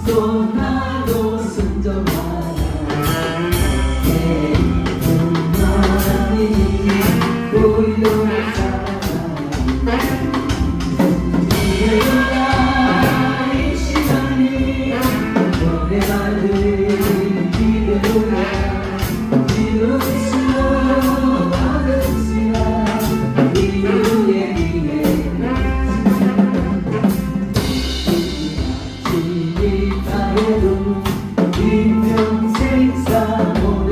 겸손하고 순종하라 내 하나님 보이도록 살아라 이 시간이 너의 말을 기대로라 지루시며 받으시라 이유의 위에 지니까에도 인평생 사모는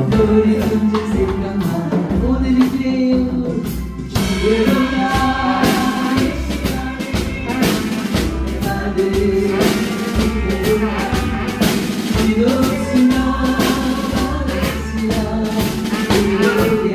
너의 존재 생각만 오늘이 그래요 기대로라 이 시간에 내 말을 기대로라 지루시며 받으시라 이유의 위에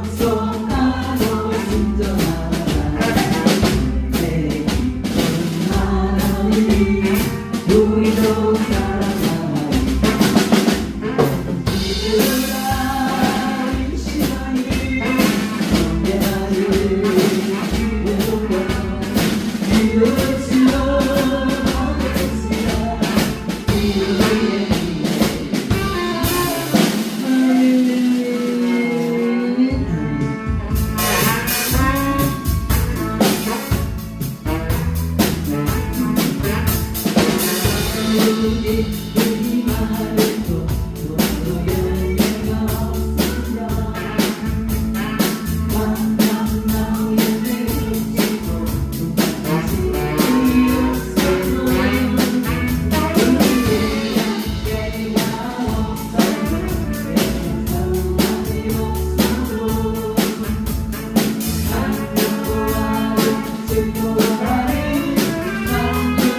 겸손하고 순종하라 내 하나님 우리도 사랑하라 이들아 이 시간이 내 말을 기대로라 이웃이여 받으시라 이유의 우리 말을 또 열매가 없으며 만남 나오에 내리치고 다시 없어도 우리의 때가 없어도 상관이 없어도 안녕하는 즐거워하는 안녕하는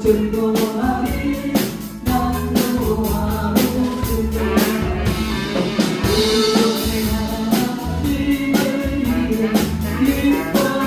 즐거워하리 남노하고 하나님을 위해 기뻐하리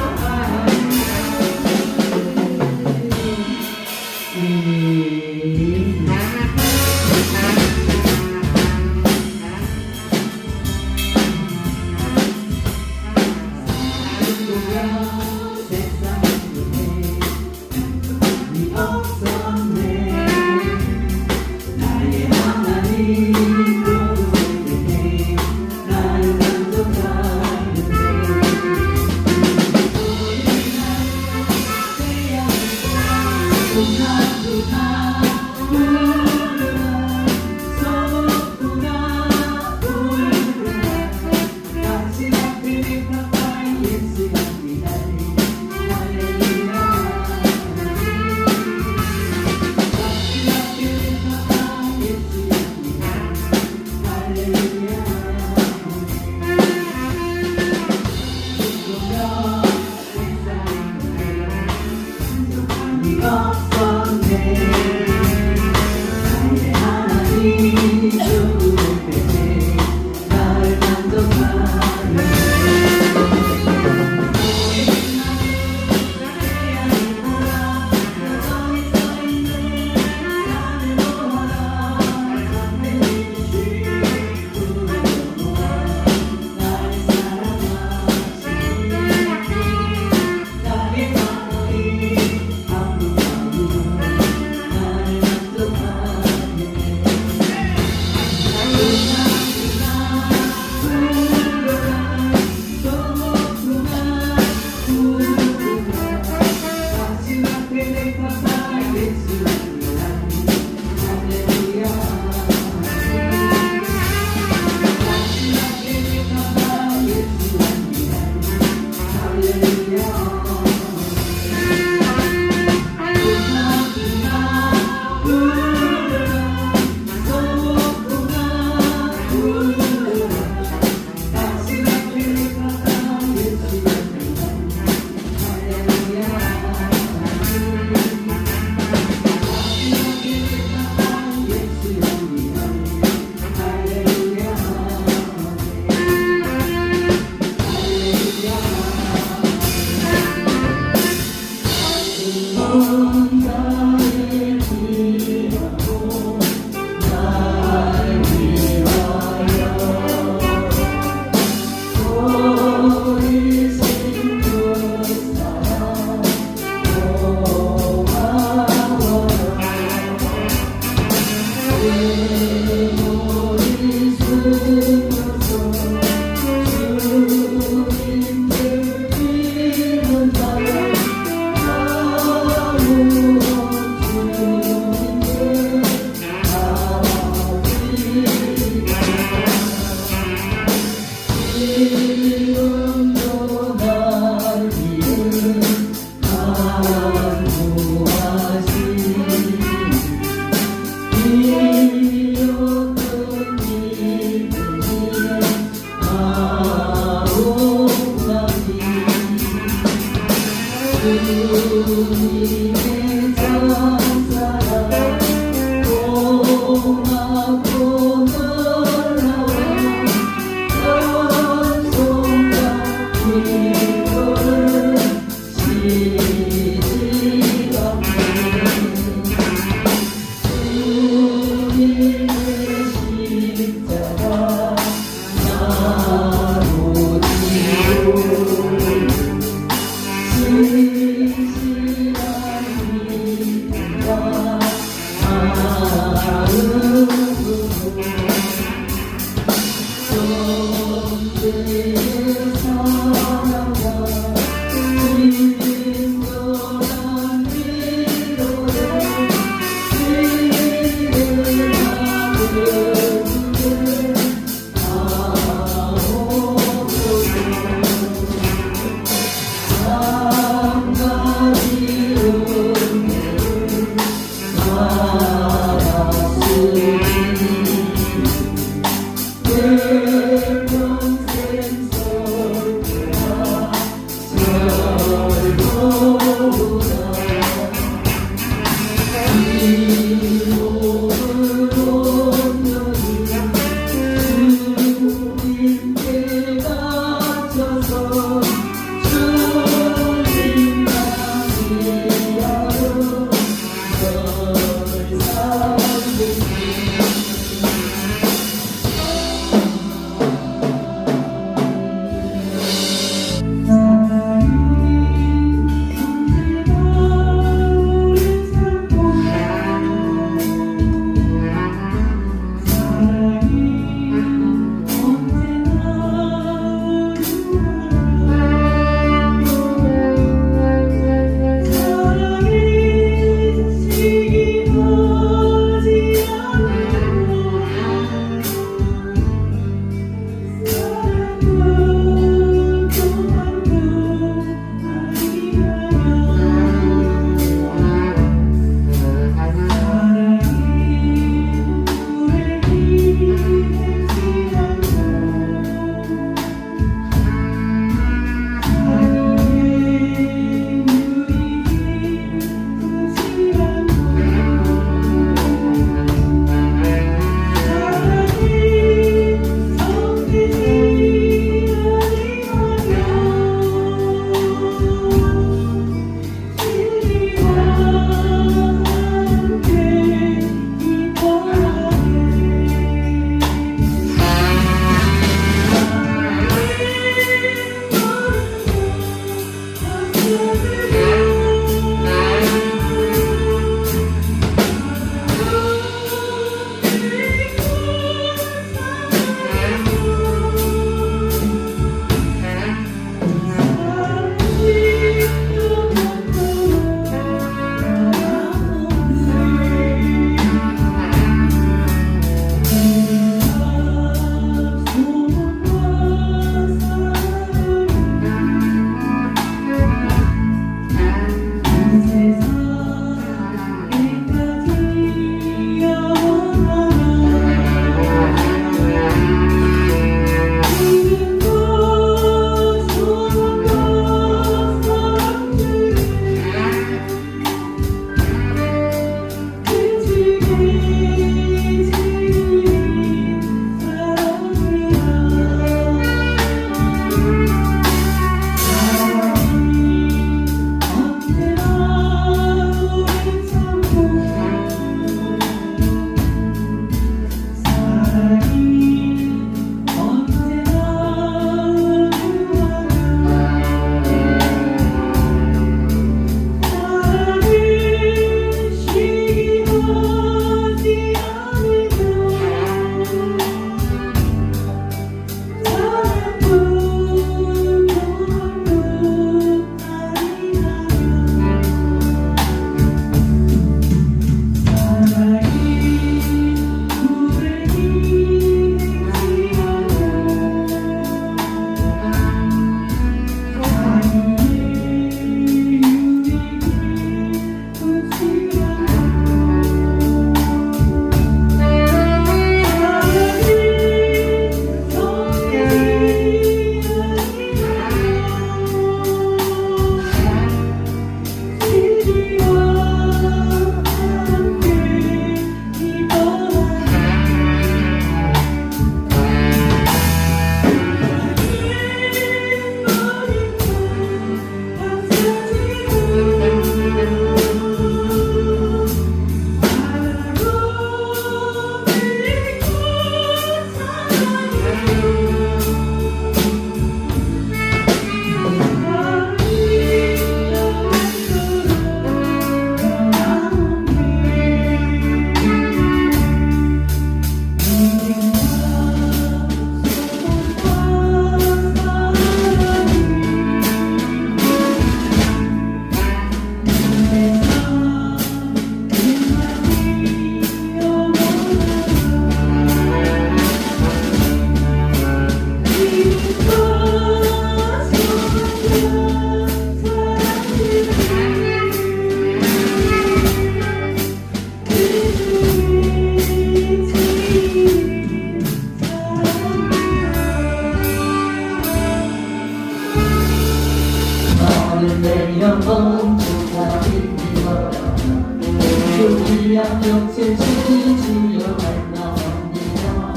귀한 영생 주여 만나옵니다.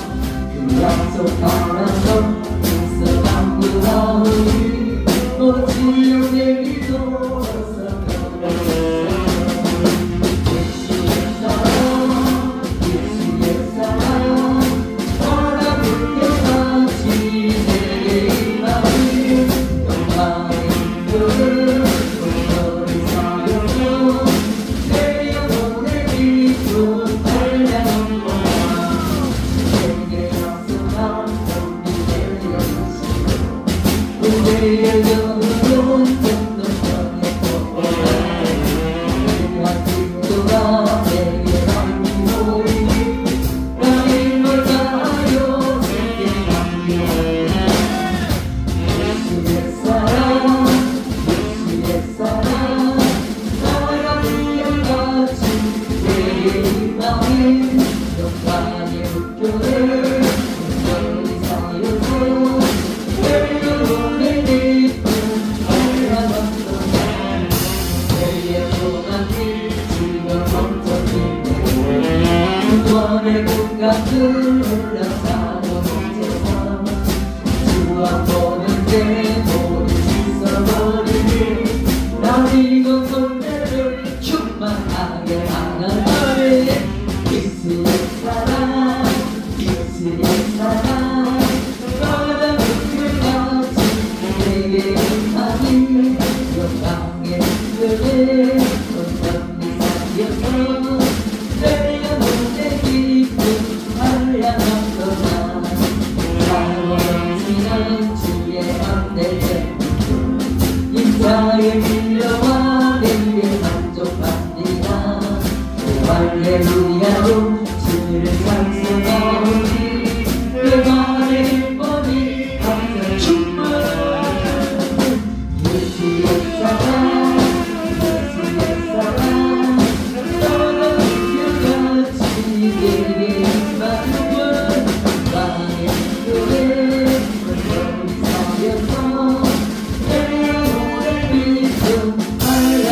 그 약속 따라서 있어 강구하오니 오 주여 내 믿어서 예수의 사랑 예수의 사랑 바라보게 같이 내게 임하니 영광의 빛을 온전히 사용하여 내 영혼의 빛을 발亮거야. 내게 약속한 선비를 여주시고 우리의 영혼은 전도전에 걷어라. 내가 기도가 내게 남기노니 나의 걸 다하여 내게 남기노니 예수의 사랑 예수의 사랑 나와 불려같이 내게 임하니 영광의 흑교를 온전히 사여서 내 영혼의 빛을 발라봤도다. 내의 소망이 지금 멈춰진대 구원의 공간을 올라가는 세상 주와 보는데 모두 씻어버리니 나의 손들을 충만하게 하는 나의 예수의 사랑 예수의 사랑 바다 물결같이 내게 임하니 영광의 빛을 온전히 살려서 내 영혼의 빛을 발亮하도다. 사랑지는 주의 안내된 인자의 밀려와 내게 만족합니다. 할렐루야로 주를 찬송하오니 내 맘의 기쁨이 항상 충만하네. 예수의 사랑 예수의 사랑 너는 불같이 내게 임하는 영광의 교회 온전히 살려서 내 영혼의 빛을 발亮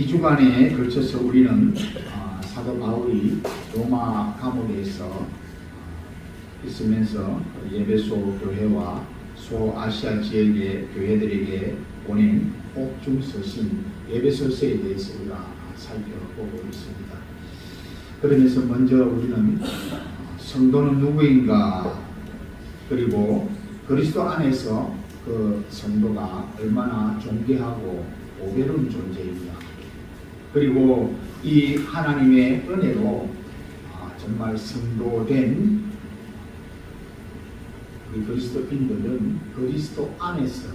2주간에 걸쳐서 우리는 사도 바울이 로마 감옥에서 있으면서 에베소 교회와 소아시아 지역의 교회들에게 보낸 복중서신 에베소서에 대해서 우리가 살펴보고 있습니다. 그러면서 먼저 우리는 성도는 누구인가, 그리고 그리스도 안에서 그 성도가 얼마나 존귀하고 보배로운 존재이냐, 그리고 이 하나님의 은혜로 정말 성도된 우리 그리스도인들은 그리스도 안에서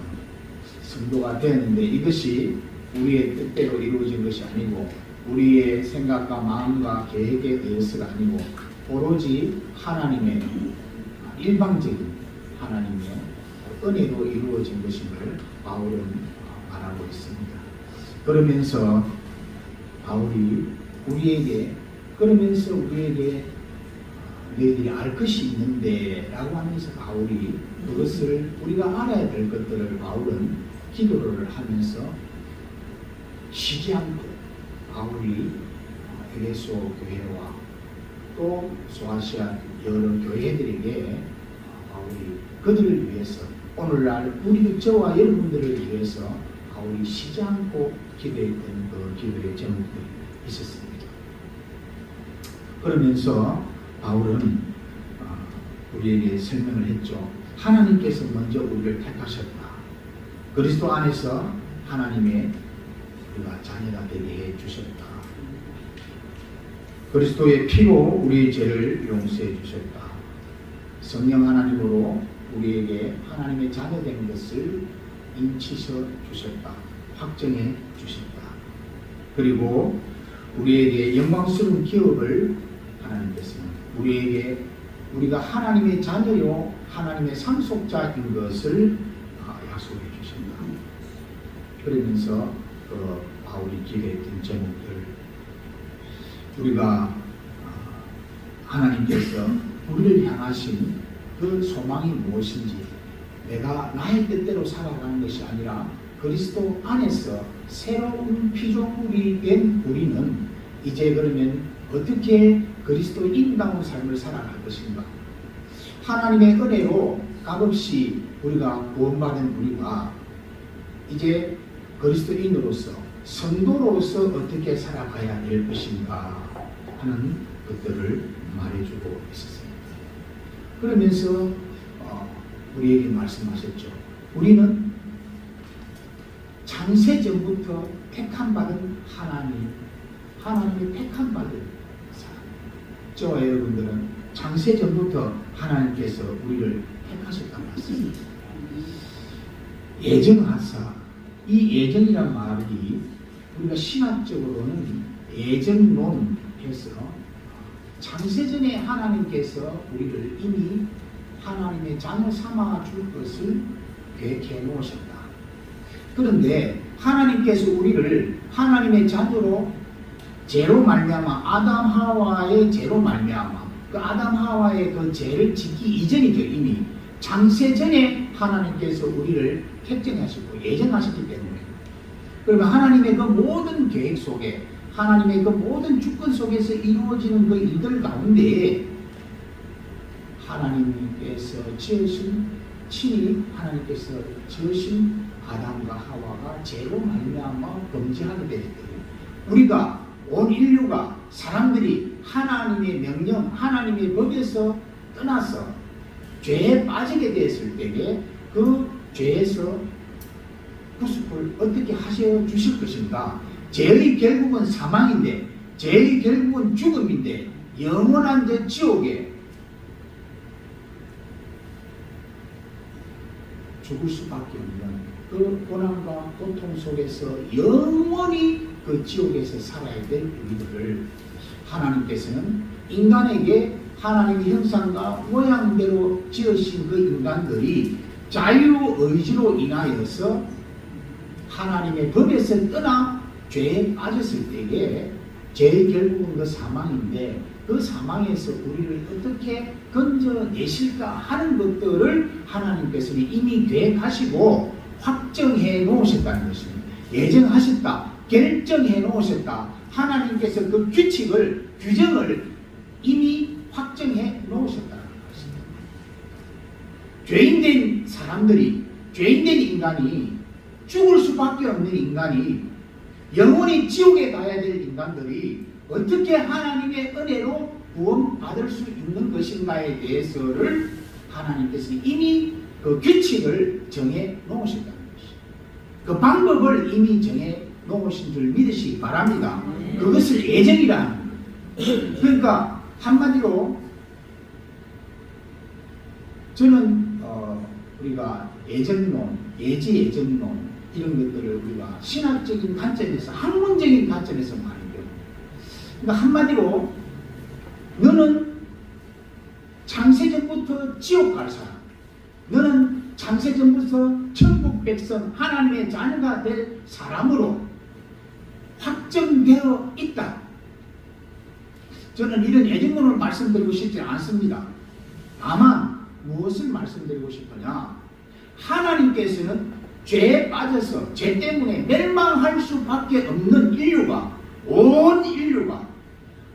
성도가 되는데, 이것이 우리의 뜻대로 이루어진 것이 아니고 우리의 생각과 마음과 계획에 의해서가 아니고 오로지 하나님의 일방적인 하나님의 은혜로 이루어진 것임을 바울은 말하고 있습니다. 그러면서 바울이 우리에게 너희들이 알 것이 있는데 라고 하면서 바울이 그것을 우리가 알아야 될 것들을 바울은 기도를 하면서 쉬지 않고 바울이 에베소 교회와 또 소아시아 여러 교회들에게 바울이 그들을 위해서, 오늘날 우리 저와 여러분들을 위해서 바울이 쉬지 않고 기도했던 그 기도의 제목들이 있었습니다. 그러면서 바울은 우리에게 설명을 했죠. 하나님께서 먼저 우리를 택하셨다. 그리스도 안에서 하나님의 우리가 자녀가 되게 해주셨다. 그리스도의 피로 우리의 죄를 용서해 주셨다. 성령 하나님으로 우리에게 하나님의 자녀된 것을 인치셔 주셨다. 확정해 주셨다. 그리고 우리에게 영광스러운 기업을 하나님께서는 우리가 하나님의 자녀요 하나님의 상속자인 것을 약속해 주신다. 그러면서 바울이 기도했던 제목들, 우리가 하나님께서 우리를 향하신 그 소망이 무엇인지, 내가 나의 뜻대로 살아가는 것이 아니라 그리스도 안에서 새로운 피조물이 된 우리는 이제 그러면 어떻게 그리스도인다운 삶을 살아갈 것인가. 하나님의 은혜로 값없이 우리가 구원받은 우리가 이제 그리스도인으로서 성도로서 어떻게 살아가야 될 것인가 하는 것들을 말해주고 있었습니다. 그러면서 우리에게 말씀하셨죠. 우리는 창세전부터 택함받은 하나님의 택함받은 사람. 저와 여러분들은 창세전부터 하나님께서 우리를 택하셨다고 했습니다. 예정하사, 이 예정이란 말이 우리가 신학적으로는 예정론해서 창세전에 하나님께서 우리를 이미 하나님의 자녀 삼아 줄 것을 계획해 놓으셨다. 그런데 하나님께서 우리를 하나님의 자녀로 죄로 말미암아 아담 하와의 죄로 말미암아 그 아담 하와의 그 죄를 짓기 이전이죠. 이미 창세전에 하나님께서 우리를 택정하시고 예정하셨기 때문에, 그러면 하나님의 그 모든 계획 속에, 하나님의 그 모든 주권 속에서 이루어지는 그 일들 가운데 하나님께서 친히 하나님께서 지으신 아담과 하와가 죄로 말미암아 범죄하게 되기 때문에 우리가 온 인류가 사람들이 하나님의 명령, 하나님의 법에서 떠나서 죄에 빠지게 되었을 때에 그 죄에서 구속을 어떻게 하셔 주실 것인가. 죄의 결국은 사망인데, 죄의 결국은 죽음인데, 영원한 저 지옥에 죽을 수밖에 없는 그 고난과 고통 속에서 영원히 그 지옥에서 살아야 될 우리들을 하나님께서는 인간에게 하나님의 형상과 모양대로 지으신 그 인간들이 자유의지로 인하여서 하나님의 법에서 떠나 죄에 빠졌을 때에 죄의 결국은 그 사망인데, 그 사망에서 우리를 어떻게 건져내실까 하는 것들을 하나님께서는 이미 계획하시고 확정해 놓으셨다는 것입니다. 예정하셨다. 결정해 놓으셨다. 하나님께서 그 규칙을, 규정을 이미 확정해 놓으셨다는 것입니다. 죄인된 사람들이, 죄인된 인간이, 죽을 수밖에 없는 인간이, 영원히 지옥에 가야 될 인간들이 어떻게 하나님의 은혜로 구원받을 수 있는 것인가에 대해서를 하나님께서 이미 그 규칙을 정해 놓으셨다는 것입니다. 그 방법을 이미 정해 놓으신 줄 믿으시기 바랍니다. 그것을 예정이라는 거예요. 그러니까 한마디로 저는 우리가 예정론, 예지예정론 이런 것들을 우리가 신학적인 관점에서, 학문적인 관점에서 말해요. 그러니까 한마디로 너는 창세전부터 지옥 갈 사람, 너는 창세전부터 천국 백성 하나님의 자녀가 될 사람으로 확정되어 있다. 저는 이런 예정론을 말씀드리고 싶지 않습니다. 다만 무엇을 말씀드리고 싶으냐, 하나님께서는 죄에 빠져서 죄 때문에 멸망할 수밖에 없는 인류가, 온 인류가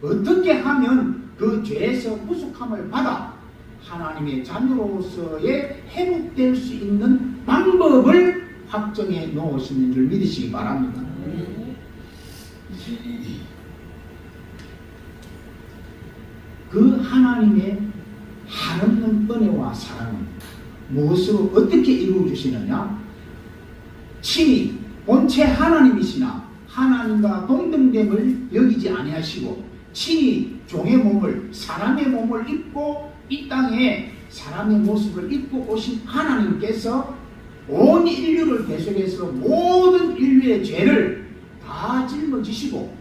어떻게 하면 그 죄에서 구속함을 받아 하나님의 자녀로서의 회복될 수 있는 방법을 확정해 놓으시는 줄 믿으시기 바랍니다. 그 하나님의 한없는 은혜와 사랑은 무엇으로 어떻게 이루어 주시느냐? 친히 본체 하나님이시나 하나님과 동등됨을 여기지 아니하시고 친히 종의 몸을, 사람의 몸을 입고 이 땅에 사람의 모습을 입고 오신 하나님께서 온 인류를 대속해서 모든 인류의 죄를 다 짊어지시고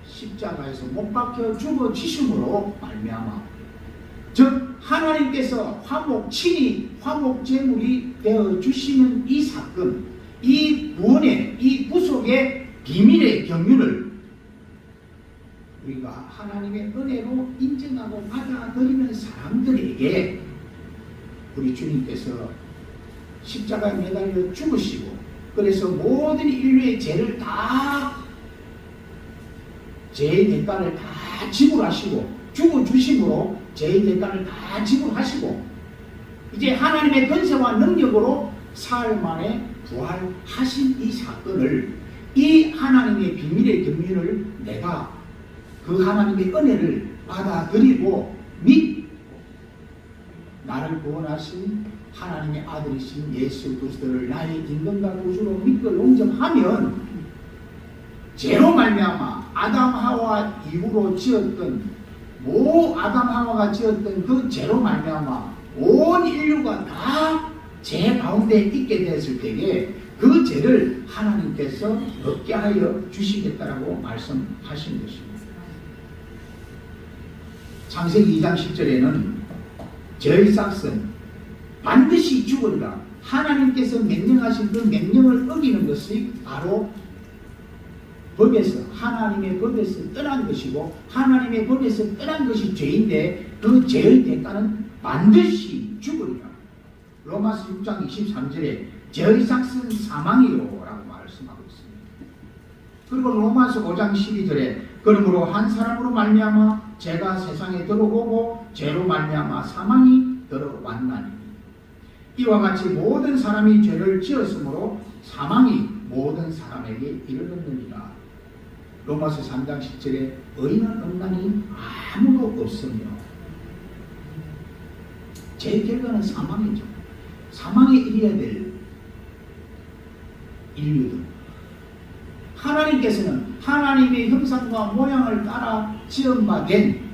십자가에서 못 박혀 죽어지심으로 말미암아, 즉 하나님께서 친히 화목 제물이 되어 주시는 이 사건, 이 구원의, 이 구속의 비밀의 경륜을 우리가 하나님의 은혜로 인정하고 받아들이는 사람들에게 우리 주님께서 십자가에 매달려 죽으시고, 그래서 모든 인류의 죄를 다, 죄의 대가를 다 지불하시고 죽어주심으로 죄의 대가를 다 지불하시고 이제 하나님의 권세와 능력으로 사흘 만에 부활하신 이 사건을, 이 하나님의 비밀의 경륜을 내가 그 하나님의 은혜를 받아들이고 믿고 나를 구원하신 하나님의 아들이신 예수 그리스도를 나의 인권과 구주로 믿고 용접하면 죄로 말미암아 아담 하와 이후로 지었던 아담 하와가 지었던 그 죄로 말미암아 온 인류가 다 죄 가운데 있게 되었을 때에 그 죄를 하나님께서 없게 하여 주시겠다라고 말씀하신 것입니다. 창세기 2장 10절에는 죄의 삭은 반드시 죽으리라, 하나님께서 명령하신 그 명령을 어기는 것이 바로 법에서, 하나님의 법에서 떠난 것이고 하나님의 법에서 떠난 것이 죄인데 그 죄의 대가는 반드시 죽으리라. 로마서 6장 23절에 죄의 삭은 사망이요 라고 말씀하고 있습니다. 그리고 로마서 5장 12절에 그러므로 한 사람으로 말미암아 죄가 세상에 들어오고 죄로 말미암아 사망이 들어왔나니 이와 같이 모든 사람이 죄를 지었으므로 사망이 모든 사람에게 이르렀느니라. 로마서 3장 10절에 의인은 없나니 아무도 없으며, 죄 결과는 사망이죠. 사망에 이르러야 될 인류들, 하나님께서는 하나님의 형상과 모양을 따라 지은 된,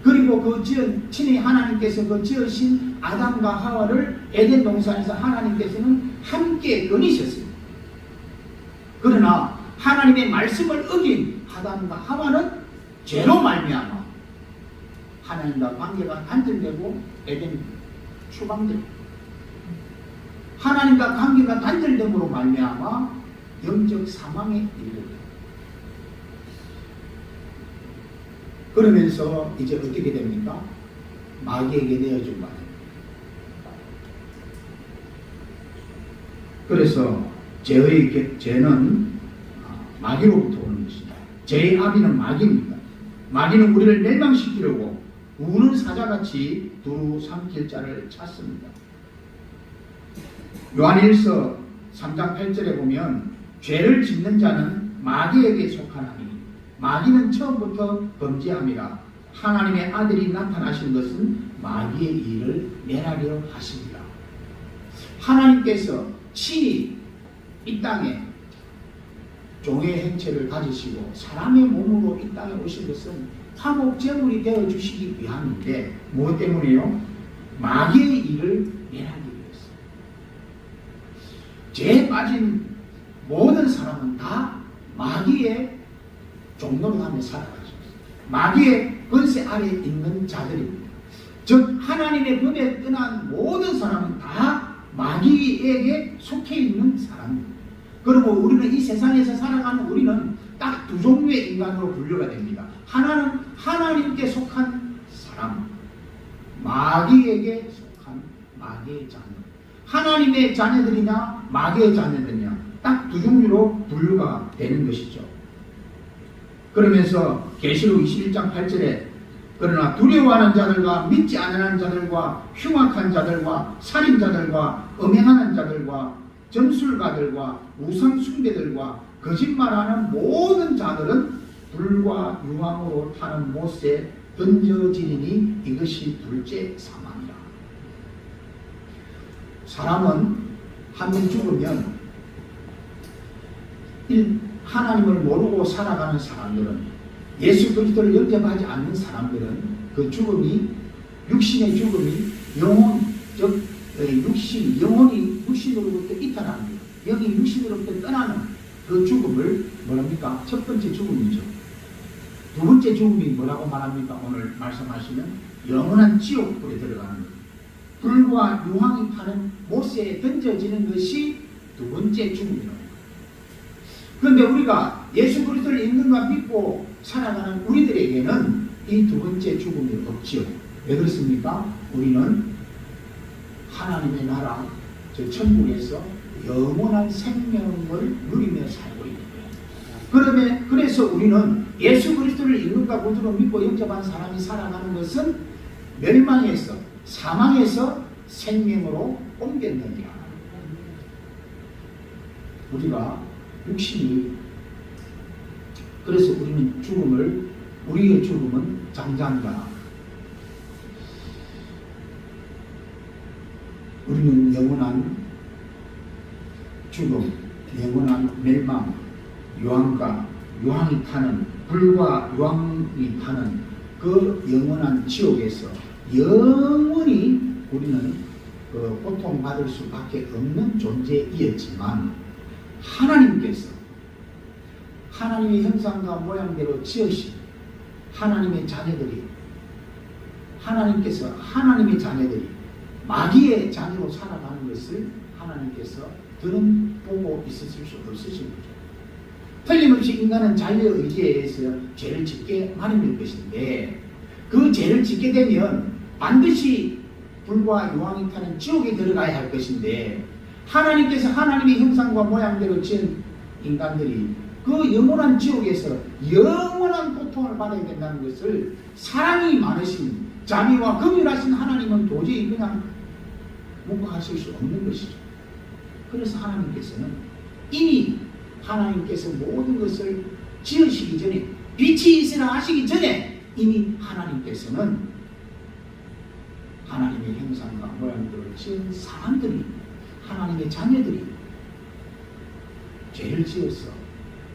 그리고 그 친히 하나님께서 그 지으신 아담과 하와를 에덴 동산에서 하나님께서는 함께 거니셨습니다. 그러나 하나님의 말씀을 어긴 아담과 하와는 죄로 말미암아 하나님과 관계가 단절되고 에덴 추방되고, 하나님과 관계가 단절됨으로 말미암아 영적 사망에 이르게. 그러면서 이제 어떻게 됩니까? 마귀에게 내어준 바 됩니다. 그래서 죄는 마귀로부터 오는 죄의 아비는 마귀입니다. 마귀는 우리를 멸망시키려고 우는 사자같이 두루 삼킬 자를 찾습니다. 요한일서 3장 8절에 보면 죄를 짓는 자는 마귀에게 속하나니 마귀는 처음부터 범죄함이라 하나님의 아들이 나타나신 것은 마귀의 일을 멸하려 하십니다. 하나님께서 친히 이 땅에 종의 행체를 가지시고 사람의 몸으로 이 땅에 오신 것은 화목제물이 되어 주시기 위함인데 무엇 때문에요? 마귀의 일을 멸하기 위해서. 죄에 빠진 모든 사람은 다 마귀의 종노릇하며 살아가죠. 마귀의 권세 아래에 있는 자들입니다. 즉 하나님의 법에 떠난 모든 사람은 다 마귀에게 속해 있는 사람입니다. 그리고 우리는 이 세상에서 살아가는 우리는 딱 두 종류의 인간으로 분류가 됩니다. 하나는 하나님께 속한 사람, 마귀에게 속한 마귀의 자녀. 하나님의 자녀들이냐 마귀의 자녀들이냐 딱 두 종류로 분류가 되는 것이죠. 그러면서 계시록 21장 8절에 그러나 두려워하는 자들과 믿지 않는 자들과 흉악한 자들과 살인자들과 음행하는 자들과 점술가들과 우상숭배들과 거짓말하는 모든 자들은 불과 유황으로 타는 못에 던져지리니 이것이 둘째 사망이라. 사람은 한 번 죽으면 하나님을 모르고 살아가는 사람들은 예수 그리스도를 영접하지 않는 사람들은 그 죽음이 육신의 죽음이 영혼 즉 영혼이 육신으로부터 이탈합니다. 영이 육신으로부터 떠나는 그 죽음을 뭐랍니까? 첫 번째 죽음이죠. 두 번째 죽음이 뭐라고 말합니까? 오늘 말씀하시는 영원한 지옥불에 들어가는 것. 불과 유황이 타는 못에 던져지는 것이 두 번째 죽음이라고. 그런데 우리가 예수 그리스도를 믿는가 믿고 살아가는 우리들에게는 이 두 번째 죽음이 없지요. 왜 그렇습니까? 우리는 하나님의 나라, 저 천국에서 영원한 생명을 누리며 살고 있는 거예요. 그래서 우리는 예수 그리스도를 믿는가 보드로 믿고 영접한 사람이 살아가는 것은 멸망에서 사망에서 생명으로 옮겼느니라. 우리가 육신이 그래서 우리의 죽음은 장자입니다. 우리는 영원한 죽음, 영원한 멸망, 유황이 타는 불과 유황이 타는 그 영원한 지옥에서 영원히 우리는 고통받을 수밖에 없는 존재이었지만 하나님께서 하나님의 형상과 모양대로 지으신 하나님의 자녀들이 마귀의 자녀로 살아가는 것을 하나님께서 보고 있으실 수 없으신 거죠. 틀림없이 인간은 자유의 의지에 의해서 죄를 짓게 마련될 것인데 그 죄를 짓게 되면 반드시 불과 유황이 타는 지옥에 들어가야 할 것인데 하나님께서 하나님의 형상과 모양대로 지은 인간들이 그 영원한 지옥에서 영원한 고통을 받아야 된다는 것을 사랑이 많으신 자비와 긍휼하신 하나님은 도저히 그냥 묵과하실 수 없는 것이죠. 그래서 하나님께서는 이미 하나님께서 모든 것을 지으시기 전에 빛이 있으라 하시기 전에 이미 하나님께서는 하나님의 형상과 모양대로 지은 사람들이 하나님의 자녀들이 죄를 지어서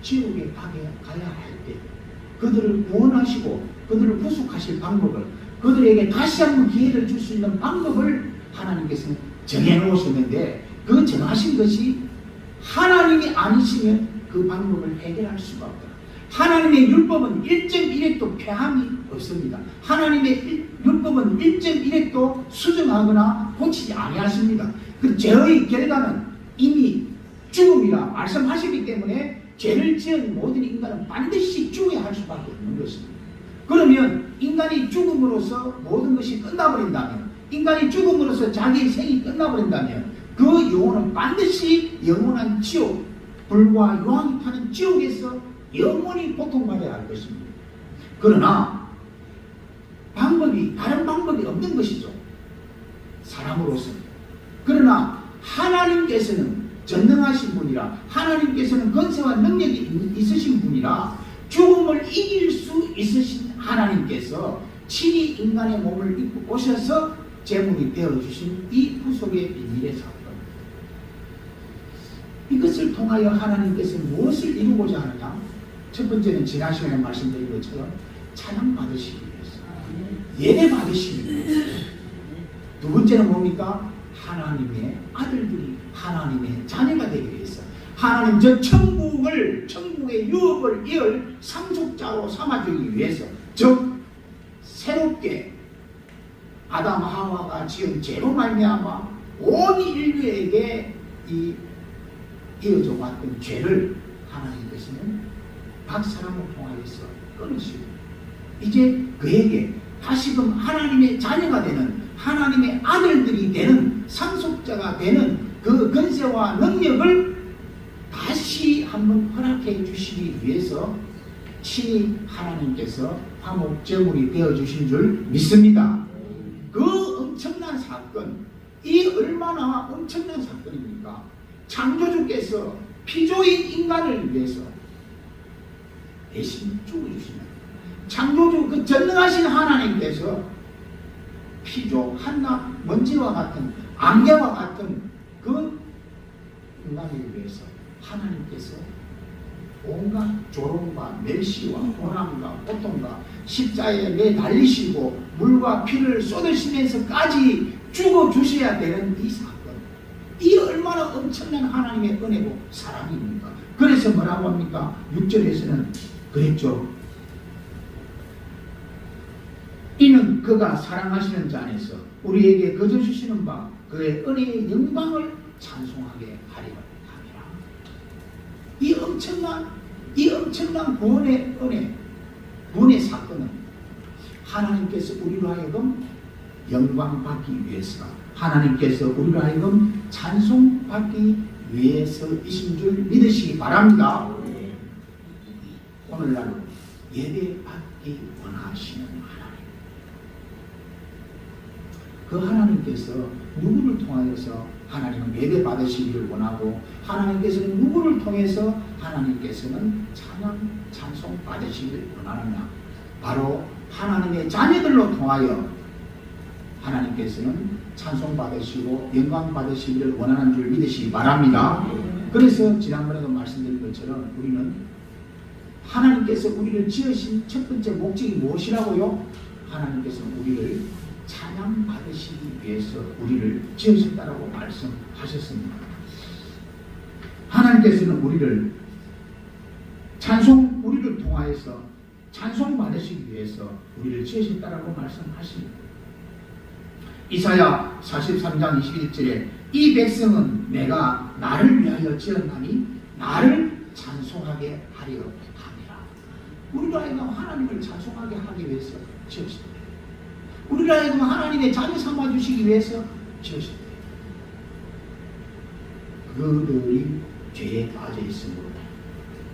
지옥에 가야 할 때 그들을 구원하시고 그들을 구속하실 방법을 그들에게 다시 한번 기회를 줄 수 있는 방법을 하나님께서는 정해놓으셨는데 그 정하신 것이 하나님이 아니시면 그 방법을 해결할 수가 없다. 하나님의 율법은 1.1핵도 폐함이 없습니다. 하나님의 율법은 1.1핵도 수정하거나 고치지 아니하십니다. 그 죄의 결과는 이미 죽음이라 말씀하시기 때문에 죄를 지은 모든 인간은 반드시 죽어야 할 수밖에 없는 것입니다. 그러면 인간이 죽음으로써 모든 것이 끝나버린다면 인간이 죽음으로써 자기의 생이 끝나버린다면 그 영혼은 반드시 영원한 지옥 불과 유황이 타는 지옥에서 영원히 고통받아야 할 것입니다. 그러나 다른 방법이 없는 것이죠. 사람으로서. 그러나 하나님께서는 전능하신 분이라, 하나님께서는 권세와 능력이 있으신 분이라, 죽음을 이길 수 있으신 하나님께서 친히 인간의 몸을 입고 오셔서 제물이 되어주신 이 구속의 비밀의 사건, 이것을 통하여 하나님께서 무엇을 이루고자 하느냐? 첫 번째는 지난 시간에 말씀드린 것처럼 찬양 받으시기 위해서, 예배 받으시기 위해서. 두 번째는 뭡니까? 하나님의 아들들이 하나님의 자녀가 되기 위해서, 하나님 저 천국의 유업을 이을 상속자로 삼아주기 위해서, 즉 새롭게 아담 하와가 지은 죄로 말미암아 온 인류에게 이어져 왔던 죄를 하나님께서는 박사람을 통하여서 끊으시고, 이제 그에게 다시금 하나님의 자녀가 되는, 하나님의 아들들이 되는, 상속자가 되는 그 권세와 능력을 다시 한번 허락해 주시기 위해서 친히 하나님께서 화목 제물이 되어 주신 줄 믿습니다. 그 엄청난 사건, 이 얼마나 엄청난 사건입니까? 창조주께서 피조인 인간을 위해서 대신 죽어주시는, 창조주 그 전능하신 하나님께서 피조 한낱 먼지와 같은, 안개와 같은 그 인간을 위해서 하나님께서 온갖 조롱과 멸시와 고난과 고통과 십자가에 매달리시고 물과 피를 쏟으시면서까지 죽어주셔야 되는 이 사건, 이 얼마나 엄청난 하나님의 은혜고 사랑입니까? 그래서 뭐라고 합니까? 6절에서는 그랬죠. 이는 그가 사랑하시는 자 안에서 우리에게 거저 주시는 바 그의 은혜의 영광을 찬송하게 하리라 함이라. 이 엄청난 구원의 은혜, 구원의 사건은 하나님께서 우리로 하여금 영광 받기 위해서, 하나님께서 우리로 하여금 찬송 받기 위해서이신 줄 믿으시기 바랍니다. 오늘날 예배 받기 원하시는 하나님, 그 하나님께서 누구를 통하여서 하나님은 예배 받으시기를 원하고, 하나님께서는 누구를 통해서 하나님께서는 찬송 받으시기를 원하느냐? 바로 하나님의 자녀들로 통하여 하나님께서는 찬송 받으시고 영광 받으시기를 원하는 줄 믿으시기 바랍니다. 그래서 지난번에도 말씀드린 것처럼 우리는 하나님께서 우리를 지으신 첫 번째 목적이 무엇이라고요? 하나님께서는 우리를 찬양 받으시기 위해서 우리를 지으셨다라고 말씀하셨습니다. 하나님께서는 우리를 통하여서 찬송 받으시기 위해서 우리를 지으셨다라고 말씀하십니다. 이사야 43장 21절에 이 백성은 내가 나를 위하여 지었나니 나를 찬송하게 하려 함이라. 우리로 하여금 하나님을 찬송하게 하기 위해서 지으셨다. 우리로 하여금 하나님의 자녀 삼아주시기 위해서 지으셨다. 그들이 죄에 빠져 있으므로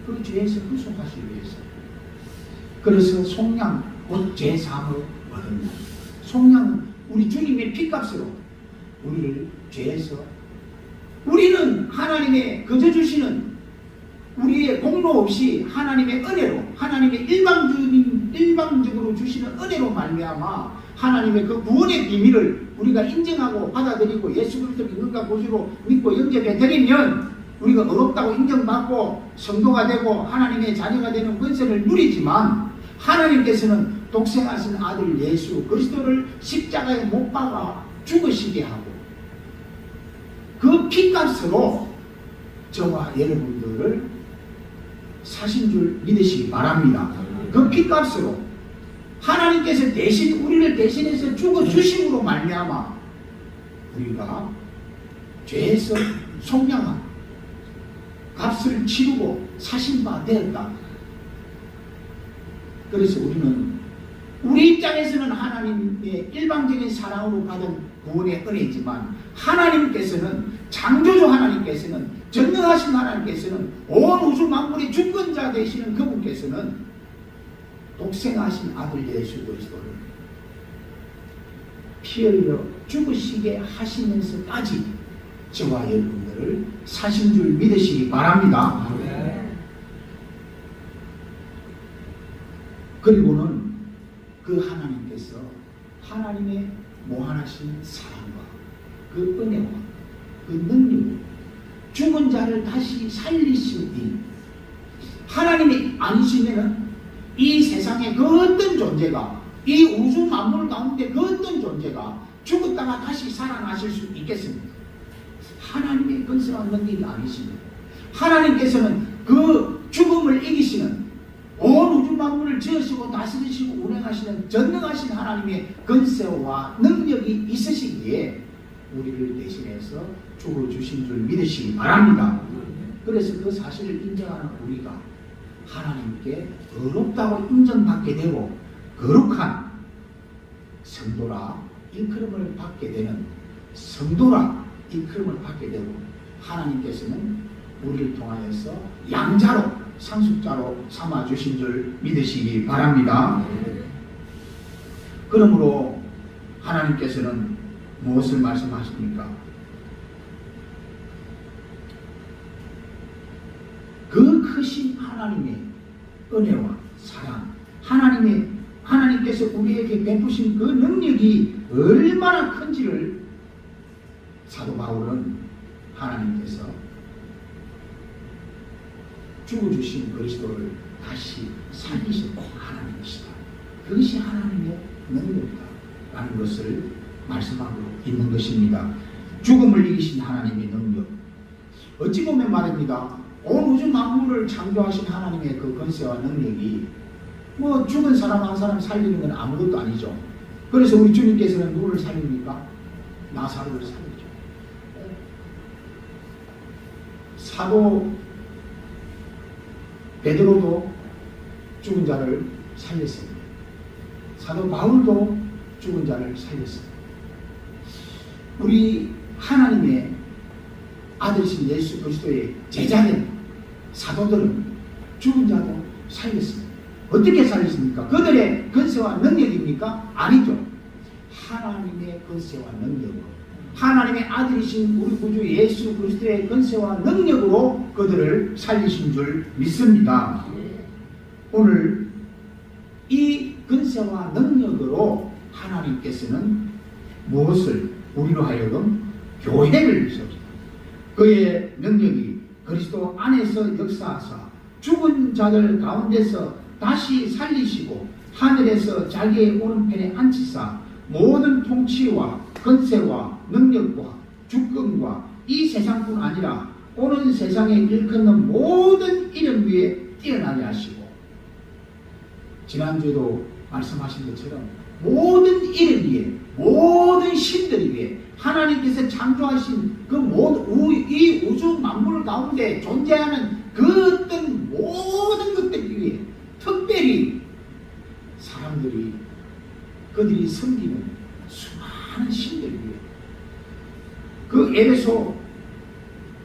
그 죄에서 구속하시기 위해서. 그래서 속량 곧 제사함을 얻은 날, 속량은 우리 주님의 피값으로 우리를 죄에서, 우리는 하나님의 거저 주시는 우리의 공로 없이 하나님의 은혜로, 하나님의 일방적으로 주시는 은혜로 말미암아 하나님의 그 구원의 비밀을 우리가 인정하고 받아들이고 예수 그리스도 믿음과 구주로 믿고 영접해 드리면 우리가 의롭다고 인정받고 성도가 되고 하나님의 자녀가 되는 권세를 누리지만, 하나님께서는 독생하신 아들 예수 그리스도를 십자가에 못 박아 죽으시게 하고 그 피값으로 저와 여러분들을 사신 줄 믿으시기 바랍니다. 그 피값으로 하나님께서 우리를 대신해서 죽어주심으로 말미암아 우리가 죄에서 속량한 값을 치르고 사신 바 되었다. 그래서 우리는 우리 입장에서는 하나님의 일방적인 사랑으로 받은 구원의 은혜이지만, 하나님께서는 창조주 하나님께서는, 전능하신 하나님께서는, 온 우주 만물의 주권자 되시는 그분께서는 독생하신 아들 예수 그리스도를 피 흘려 죽으시게 하시면서까지 저와 여러분들을 사신 줄 믿으시기 바랍니다. 그리고는 그 하나님께서 하나님의 무한하신 사랑과 그 은혜와 그 능력으로 죽은 자를 다시 살리시니, 하나님이 아니시면은 이 세상의 그 어떤 존재가, 이 우주 만물 가운데 그 어떤 존재가 죽었다가 다시 살아나실 수 있겠습니까? 하나님의 권세와 능력이 아니십니다. 하나님께서는 그 죽음을 이기시는, 온 우주 만물을 지으시고 다스리시고 운행하시는 전능하신 하나님의 권세와 능력이 있으시기에 우리를 대신해서 죽어주신 줄 믿으시기 바랍니다. 그래서 그 사실을 인정하는 우리가 하나님께 의롭다고 인정받게 되고 거룩한 성도라 일컬음을 받게 되는, 성도라 일컬음을 받게 되고, 하나님께서는 우리를 통하여서 양자로, 상속자로 삼아주신 줄 믿으시기 바랍니다. 그러므로 하나님께서는 무엇을 말씀하십니까? 그 크신 하나님의 은혜와 사랑, 하나님께서 우리에게 베푸신 그 능력이 얼마나 큰지를 사도 바울은 하나님께서 죽어주신 그리스도를 다시 살리신 하나님이시다, 그것이 하나님의 능력이다 라는 것을 말씀하고 있는 것입니다. 죽음을 이기신 하나님의 능력, 어찌 보면 말입니다, 온 우주 만물을 창조하신 하나님의 그 권세와 능력이 뭐 죽은 사람 한 사람 살리는 건 아무것도 아니죠. 그래서 우리 주님께서는 누구를 살립니까? 나사로를 살리죠. 사도 베드로도 죽은 자를 살렸습니다. 사도 바울도 죽은 자를 살렸습니다. 우리 하나님의 아들이신 예수 그리스도의 제자된 사도들은 죽은 자도 살렸습니다. 어떻게 살렸습니까? 그들의 권세와 능력입니까? 아니죠. 하나님의 권세와 능력으로, 하나님의 아들이신 우리 구주 예수 그리스도의 권세와 능력으로 그들을 살리신 줄 믿습니다. 오늘 이 권세와 능력으로 하나님께서는 무엇을 우리로 하여금 교회를 세웁니다. 그의 능력이 그리스도 안에서 역사하사 죽은 자들 가운데서 다시 살리시고 하늘에서 자기의 오른편에 앉히사 모든 통치와 권세와 능력과 주권과 이 세상뿐 아니라 오는 세상에 일컫는 모든 이름 위에 뛰어나게 하시고, 지난주에도 말씀하신 것처럼 모든 이름 위에, 모든 신들 위에, 하나님께서 창조하신 그 모든 이 우주 만물 가운데 존재하는 그 어떤 모든 것들 위에, 특별히 사람들이 그들이 섬기는 수많은 신들 위에, 그 에베소,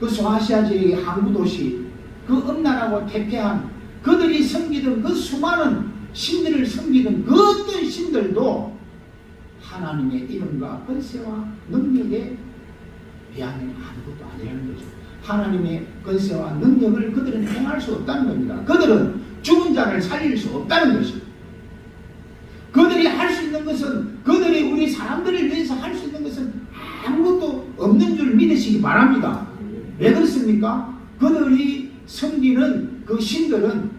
그 소아시아 지역의 항구 도시, 그 음란하고 태폐한 그들이 섬기던 그 수많은 신들을 섬기던 그 어떤 신들도 하나님의 이름과 권세와 능력에 비하면 아무것도 아니라는 거죠. 하나님의 권세와 능력을 그들은 행할 수 없다는 겁니다. 그들은 죽은 자를 살릴 수 없다는 것입니다. 그들이 할 수 있는 것은, 그들이 우리 사람들을 위해서 할 수 있는 것은 아무것도 없는 줄 믿으시기 바랍니다. 왜 그렇습니까? 그들이 섬기는 그 신들은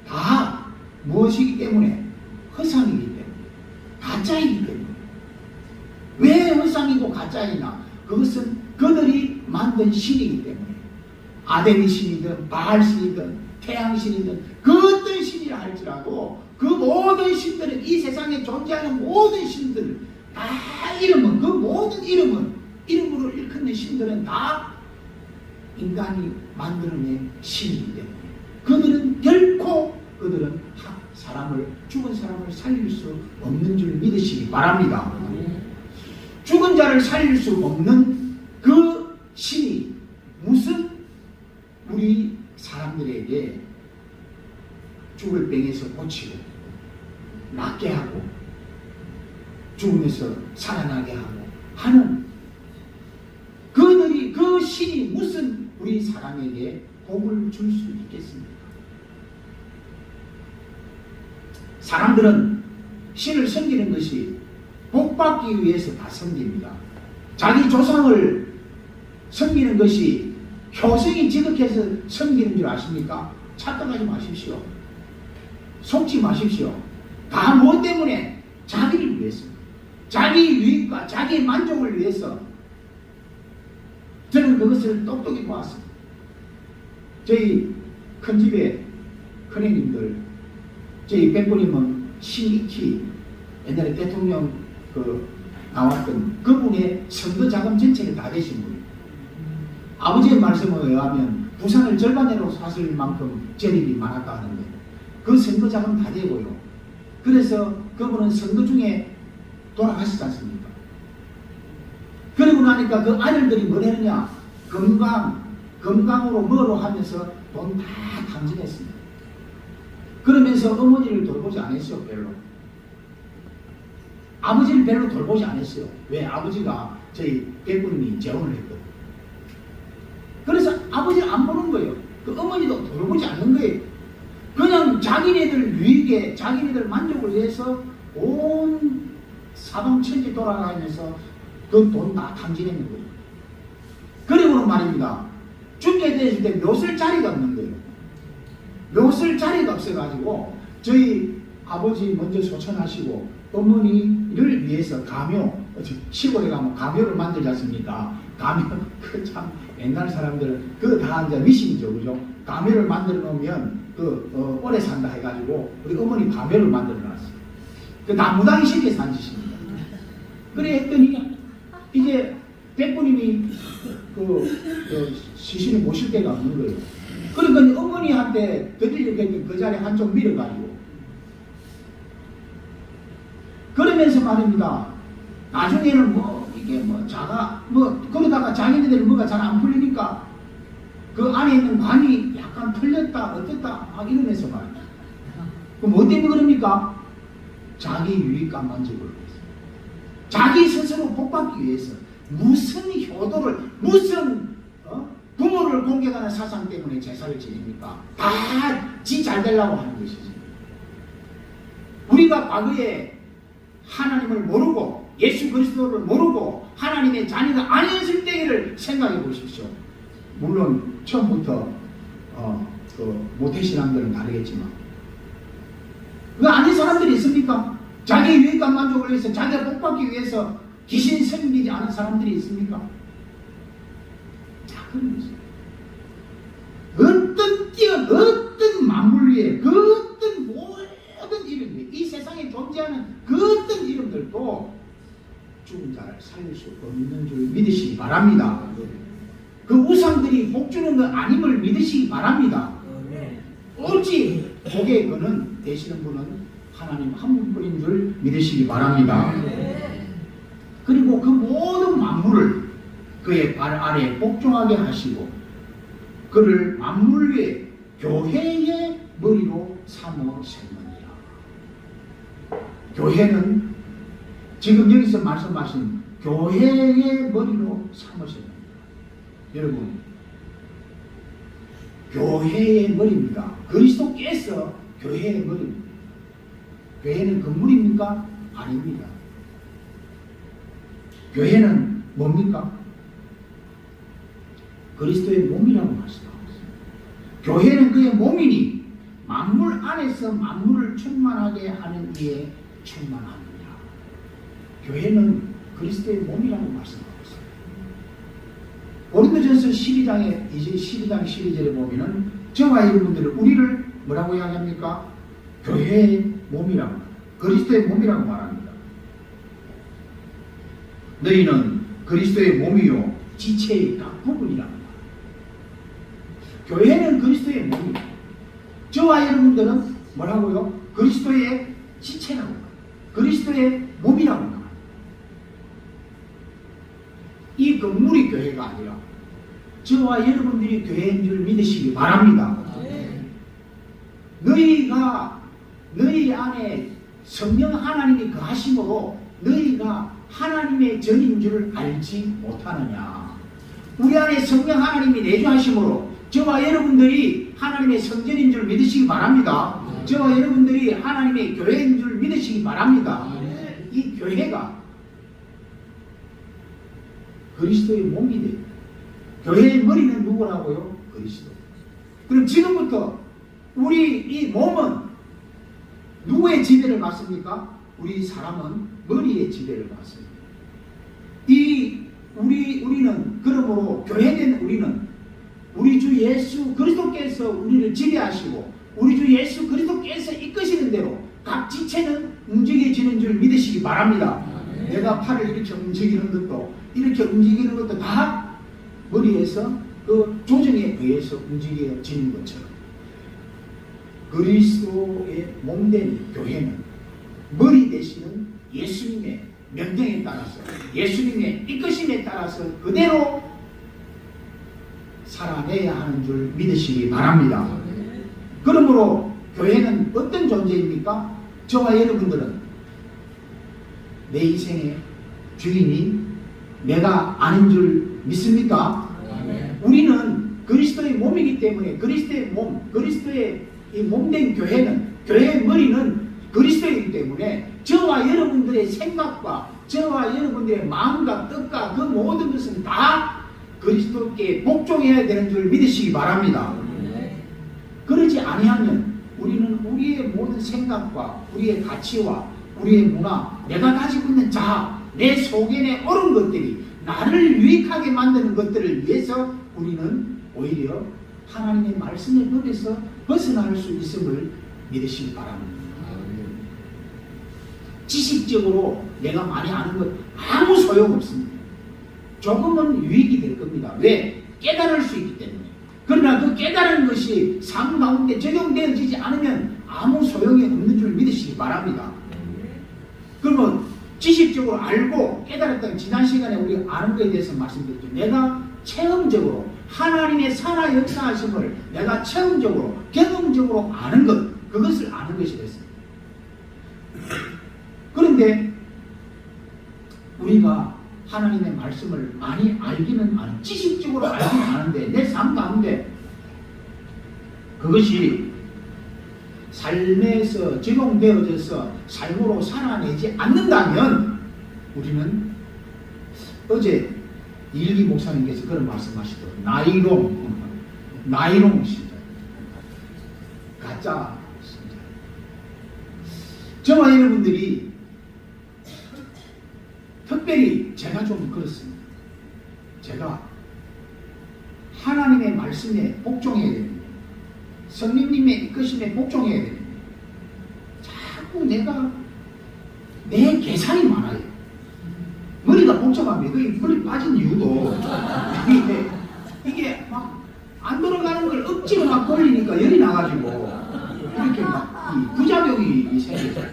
다 무엇이기 때문에? 허상이기 때문에, 가짜이기 때문에. 왜 허상이고 가짜이나? 그것은 그들이 만든 신이기 때문에, 아데미 신이든 바알 신이든 태양 신이든 그 어떤 신이라 할지라도 그 모든 신들은, 이 세상에 존재하는 모든 신들 다 이름은, 그 모든 이름으로 일컫는 신들은 다 인간이 만들어낸 신이기 때문에 그들은 결코 죽은 사람을 살릴 수 없는 줄 믿으시기 바랍니다. 죽은 자를 살릴 수 없는 그 죽을 병에서 고치고 낫게 하고 죽음에서 살아나게 하고 하는 그들이 그 신이 무슨 우리 사람에게 복을 줄 수 있겠습니까? 사람들은 신을 섬기는 것이 복받기 위해서 다 섬깁니다. 자기 조상을 섬기는 것이 효성이 지극해서 섬기는 줄 아십니까? 착각하지 마십시오. 속지 마십시오. 다 뭐 때문에? 자기를 위해서, 자기 유익과 자기 만족을 위해서. 저는 그것을 똑똑히 보았습니다. 저희 큰 집에 큰형님들, 저희 백부님은 신익희 옛날에 대통령 나왔던 그분의 선거 자금 전체를 다 대신 분이에요. 아버지의 말씀에 의하면 부산을 절반으로 샀을 만큼 재력이 많았다 하는데 그 선거 자금 다 되고요. 그래서 그분은 선거 중에 돌아가시지 않습니까? 그러고 나니까 그 아들들이 뭘 했느냐? 건강으로 뭐로 하면서 돈 다 탕진했습니다. 그러면서 어머니를 돌보지 않았어요. 별로. 아버지를 별로 돌보지 않았어요. 왜? 아버지가 저희 백부님이 재혼을 했거든요. 그래서 아버지를 안 보는 거예요. 그 어머니도 돌보지 않는 거예요. 그냥 자기네들 유익에 자기네들 만족을 위해서 온 사방천지 돌아가면서 그 돈 다 탕진했는 거예요. 그리고는 말입니다. 죽게 됐을 때 묘쓸 자리가 없는 거예요. 묘쓸 자리가 없어가지고 저희 아버지 먼저 소천하시고 어머니를 위해서 가묘, 시골에 가면 가묘를 만들지 않습니까? 가묘, 그 참 옛날 사람들은 그거 다 이제 미신이죠, 그죠? 가묘를 만들어 놓으면 오래 산다 해가지고 우리 어머니 가묘를 만들어 놨어요. 그 나무다리 시대에서 한 짓입니다. 그래 했더니 이제 백부님이 시신을 모실 데가 없는 거예요. 그러니까 어머니한테 드리려고 했던 그 자리에 한쪽 밀어가지고 그러면서 말입니다. 나중에는 이게 그러다가 자기네들 뭐가 잘 안 풀리니까 그 안에 있는 관이 약간 틀렸다 어땠다 막 이러면서 말입니다. 그럼 뭐 때문에 그럽니까? 자기 유익감 만족을 위해서, 자기 스스로 복받기 위해서, 무슨 효도를, 무슨 부모를 공격하는 사상 때문에 제사를 지냅니까? 다 지 잘 되려고 하는 것이지. 우리가 과거에 하나님을 모르고 예수 그리스도를 모르고 하나님의 자녀가 아니었을 때를 생각해 보십시오. 물론 처음부터 모태신앙들은 다르겠지만 그 아닌 사람들이 있습니까? 자기 유익감 만족을 위해서, 자기가 복받기 위해서 귀신 섬기지 않은 사람들이 있습니까? 자, 그런 것입니다. 어떤 만물 위에, 그 어떤 모든 이름 위에, 이 세상에 존재하는 그 어떤 이름들도 죽은 자를 살릴 수 없는 줄 믿으시기 바랍니다. 그 우상들이 복 주는 것 아님을 믿으시기 바랍니다. 오직 복의 근원 되시는 분은 하나님 한 분뿐인 줄 믿으시기 바랍니다. 그리고 그 모든 만물을 그의 발 아래에 복종하게 하시고 그를 만물 위에 교회의 머리로 삼으셨느니라. 교회는 지금 여기서 말씀하신 교회의 머리로 삼으셨느니라. 여러분, 교회의 머리입니다. 그리스도께서 교회의 머리입니다. 교회는 건물입니까? 아닙니다. 교회는 뭡니까? 그리스도의 몸이라고 말씀하고 있습니다. 교회는 그의 몸이니 만물 안에서 만물을 충만하게 하는 이에 충만합니다. 교회는 그리스도의 몸이라고 말씀하고 있습니다. 고린도전서 12장에 이제 12장 12절에 보면은 저와 여러분들 우리를 뭐라고 이야기합니까? 교회의 몸이라고, 그리스도의 몸이라고 말합니다. 너희는 그리스도의 몸이요 지체의 각 부분이라고 말합니다. 교회는 그리스도의 몸이에요. 저와 여러분들은 뭐라고요? 그리스도의 지체라고 말합니다. 그리스도의 몸이라고 말합니다. 이 건물이 교회가 아니라 저와 여러분들이 교회인 줄 믿으시기 바랍니다. 너희 안에 성령 하나님이 거하심으로 너희가 하나님의 전인 줄 알지 못하느냐. 우리 안에 성령 하나님이 내주하심으로 저와 여러분들이 하나님의 성전인 줄 믿으시기 바랍니다. 저와 여러분들이 하나님의 교회인 줄 믿으시기 바랍니다. 이 교회가 그리스도의 몸이 돼요. 교회의 머리는 누구라고요? 그리스도. 그럼 지금부터 우리 이 몸은 누구의 지배를 받습니까? 우리 사람은 머리의 지배를 받습니다. 우리는 그러므로 교회된 우리는 우리 주 예수 그리스도께서 우리를 지배하시고 우리 주 예수 그리스도께서 이끄시는 대로 각 지체는 움직여지는 줄 믿으시기 바랍니다. 내가 팔을 이렇게 움직이는 것도 다 머리에서 그 조정에 의해서 움직여지는 것처럼 그리스도의 몸된 교회는 머리 되시는 예수님의 명령에 따라서 예수님의 이끄심에 따라서 그대로 살아내야 하는 줄 믿으시기 바랍니다. 그러므로 교회는 어떤 존재입니까? 저와 여러분들은 내 인생의 주인이 내가 아는 줄 믿습니까? 우리는 그리스도의 몸이기 때문에 그리스도의 몸, 그리스도의 이 몸된 교회의 머리는 그리스도이기 때문에 저와 여러분들의 생각과 저와 여러분들의 마음과 뜻과 그 모든 것은 다 그리스도께 복종해야 되는 줄 믿으시기 바랍니다. 그러지 아니하면 우리는 우리의 모든 생각과 우리의 가치와 우리의 문화, 내가 가지고 있는 자아, 내 속에 옳은 것들이 나를 유익하게 만드는 것들을 위해서 우리는 오히려 하나님의 말씀의 법에서 벗어날 수 있음을 믿으시기 바랍니다. 지식적으로 내가 많이 아는 것 아무 소용없습니다. 조금은 유익이 될 겁니다. 왜? 깨달을 수 있기 때문에. 그러나 그 깨달은 것이 삶 가운데 적용되어지지 않으면 아무 소용이 없는 줄 믿으시기 바랍니다. 그러면 지식적으로 알고 깨달았던 지난 시간에 우리 아는 것에 대해서 말씀드렸죠. 내가 체험적으로 하나님의 살아 역사하심을 내가 체험적으로 경험적으로 아는 것, 그것을 아는 것이 됐습니다. 그런데 우리가 하나님의 말씀을 많이 알기는 아는, 지식적으로 알기는 아는데 내 삶 가운데 그것이 삶에서 적용되어져서 삶으로 살아내지 않는다면 우리는 어제 일기 목사님께서 그런 말씀하시더라고요. 나이롱 신자, 가짜 신자. 저와 여러분들이 특별히 제가 좀 그렇습니다. 제가 하나님의 말씀에 복종해야 됩니다. 성령님의 이끄심에 복종해야 됩니다. 자꾸 내 계산이 많아요. 머리가 복잡합니다. 머리 빠진 이유도 이게 막 안 들어가는 걸 억지로 막 돌리니까 열이 나가지고 이렇게 막 부작용이 생겨요.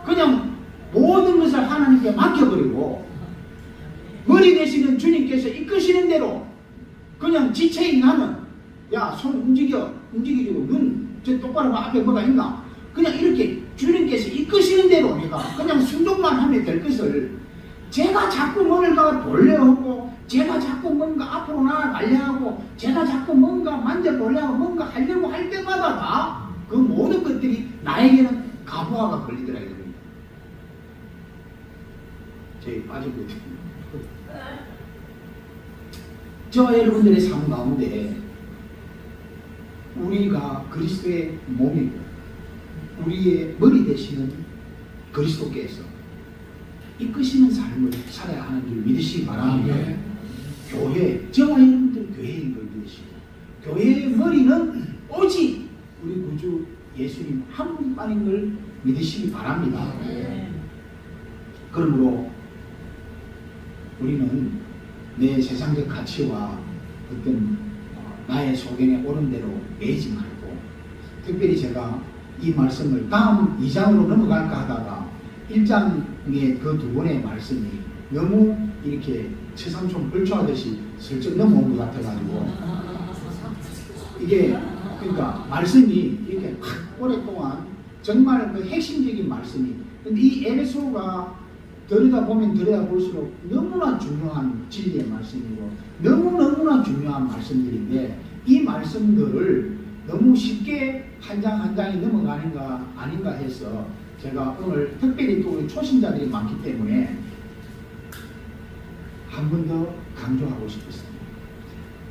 그냥 모든 것을 하나님께 맡겨버리고 머리 되시는 주님께서 이끄시는 대로 그냥 지체인 나는 야, 손 움직이고 눈 저 똑바로 봐. 앞에 뭐가 있나? 그냥 이렇게 주님께서 이끄시는 대로 내가 그냥 순종만 하면 될 것을 제가 자꾸 뭔가 돌려하고 제가 자꾸 뭔가 앞으로 나아가려 하고 제가 자꾸 뭔가 만져보려 하고 뭔가 하려고 할 때마다 다 그 모든 것들이 나에게는 가부화가 걸리더라 이겁니다. 저희 빠진 것 같아요. 저와 여러분들의 삶 가운데 우리가 그리스도의 몸이고 우리의 머리 되시는 그리스도께서 이끄시는 삶을 살아야 하는 줄 믿으시기 바랍니다. 교회, 저와 여러분들 교회인 걸 믿으시고 교회의 머리는 오직 우리 구주 예수님 한 분만인 걸 믿으시기 바랍니다. 그러므로 우리는 내 세상적 가치와 어떤 나의 소견에 옳은 대로 매이지 말고 특별히 제가 이 말씀을 다음 2장으로 넘어갈까 하다가 1장의 그 두 번의 말씀이 너무 이렇게 최삼촌 벌초하듯이 슬쩍 넘어온 것 같아가지고 이게 그러니까 말씀이 이렇게 오랫동안 정말 그 핵심적인 말씀이. 근데 이 에베소가 들여다보면 들여다볼수록 너무나 중요한 진리의 말씀이고 너무나 중요한 말씀들인데 이 말씀들을 너무 쉽게 한 장 한 장이 넘어가는가 아닌가 해서 제가 오늘 특별히 또 우리 초신자들이 많기 때문에 한 번 더 강조하고 싶었습니다.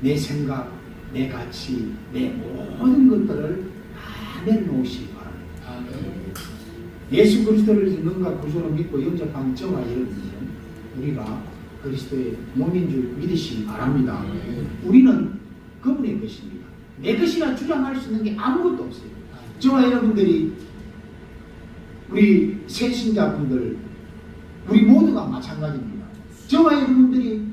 내 생각, 내 가치, 내 모든 것들을 다 내려놓으시기 바랍니다. 예수 그리스도를 능가 구주로 믿고 영접한 저와 여러분들은 우리가 그리스도의 몸인 줄 믿으시기 바랍니다. 우리는 그분의 것입니다. 내 것이라 주장할 수 있는 게 아무것도 없어요. 저와 여러분들이 우리 새신자분들 우리 모두가 마찬가지입니다. 저와 여러분들이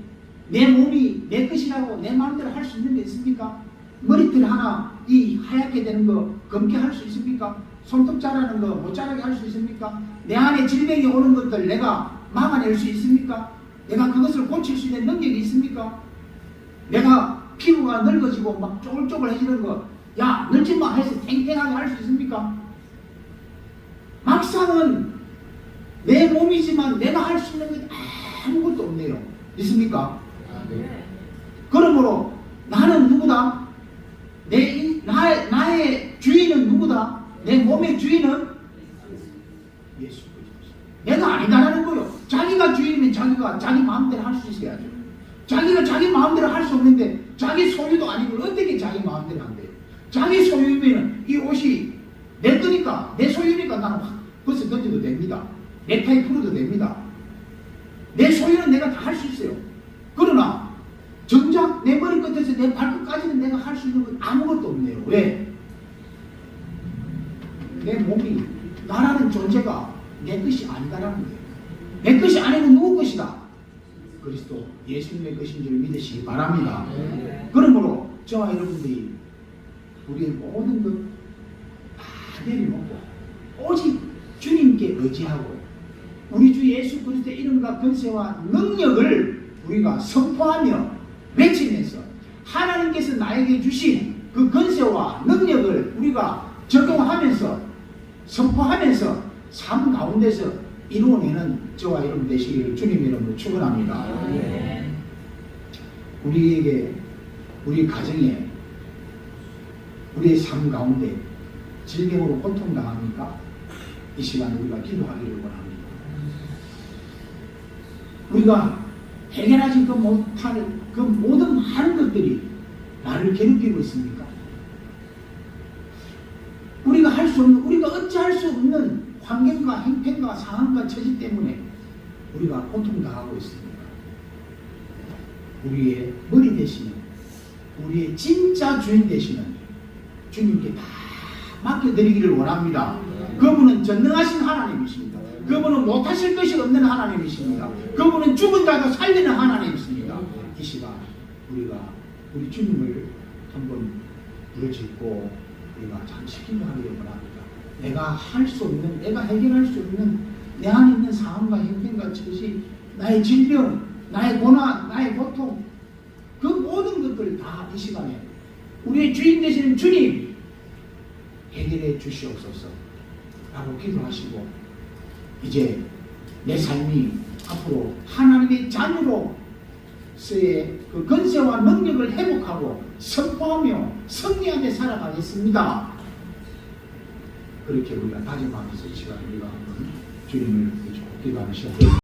내 몸이 내 것이라고 내 마음대로 할 수 있는 게 있습니까? 머리털 하나 이 하얗게 되는 거 검게 할 수 있습니까? 손톱 자라는 거 못 자라게 할 수 있습니까? 내 안에 질병이 오는 것들 내가 막아낼 수 있습니까? 내가 그것을 고칠 수 있는 능력이 있습니까? 내가 피부가 늙어지고 막 쪼글쪼글해지는 거 야 늙지 마 해서 탱탱하게 할 수 있습니까? 막상은 내 몸이지만 내가 할 수 있는 건 아무것도 없네요. 있습니까? 그러므로 나는 누구다? 나의 주인은 누구다? 내 몸의 주인은 예수 그리스도. 내가 아니다라는 거요. 자기가 주인이면 자기가 자기 마음대로 할 수 있어야죠. 자기가 자기 마음대로 할 수 없는데 자기 소유도 아니고 어떻게 자기 마음대로 한대요? 자기 소유면 이 옷이 내 거니까 내 소유니까 나는 벌써 던져도 됩니다. 넥타이 풀어도 됩니다. 내 소유는 내가 다 할 수 있어요. 그러나 정작 내 머리끝에서 내 발끝까지는 내가 할 수 있는 건 아무것도 없네요. 왜? 내 몸이 나라는 존재가 내 것이 아니다라는 거예요. 내 것이 아니면 누구 것이다? 그리스도 예수님의 것인 줄 믿으시기 바랍니다. 그러므로 저와 여러분들이 우리의 모든 것 다 내려놓고 오직 주님께 의지하고 우리 주 예수 그리스도의 이름과 권세와 능력을 우리가 선포하며 외치면서 하나님께서 나에게 주신 그 권세와 능력을 우리가 적용하면서 선포하면서 삶 가운데서 이루어내는 저와 여러분 되시기를 주님 이름으로 축원합니다. 우리에게 우리 가정에 우리의 삶 가운데 질병으로 고통당합니까? 이 시간에 우리가 기도하기를 원합니다. 우리가 해결하지 못할 그 모든 많은 것들이 나를 괴롭히고 있습니까? 우리가 할 수 없는, 우리가 어찌할 수 없는 환경과 형편과 상황과 처지 때문에 우리가 고통당하고 있습니다. 우리의 머리 되시는, 우리의 진짜 주인 되시는 주님께 다 맡겨드리기를 원합니다. 그분은 전능하신 하나님이십니다. 그분은 못하실 것이 없는 하나님이십니다. 그분은 죽은 자도 살리는 하나님이십니다. 이 시간 우리가 우리 주님을 한번 부르짖고 우리가 잠시 기도하기를 원합니다. 내가 할 수 없는, 내가 해결할 수 없는 내 안에 있는 상황과 형편과 처지, 나의 질병, 나의 고난, 나의 고통, 그 모든 것들 다 이 시간에 우리의 주인 되시는 주님 해결해 주시옵소서 라고 기도하시고 이제 내 삶이 앞으로 하나님의 자녀로서의 그 권세와 능력을 회복하고 선포하며 승리하며 살아가겠습니다. 그렇게 우리가 다짐하면서 이 시간에 우리가 한번 주님을 기도하는 시간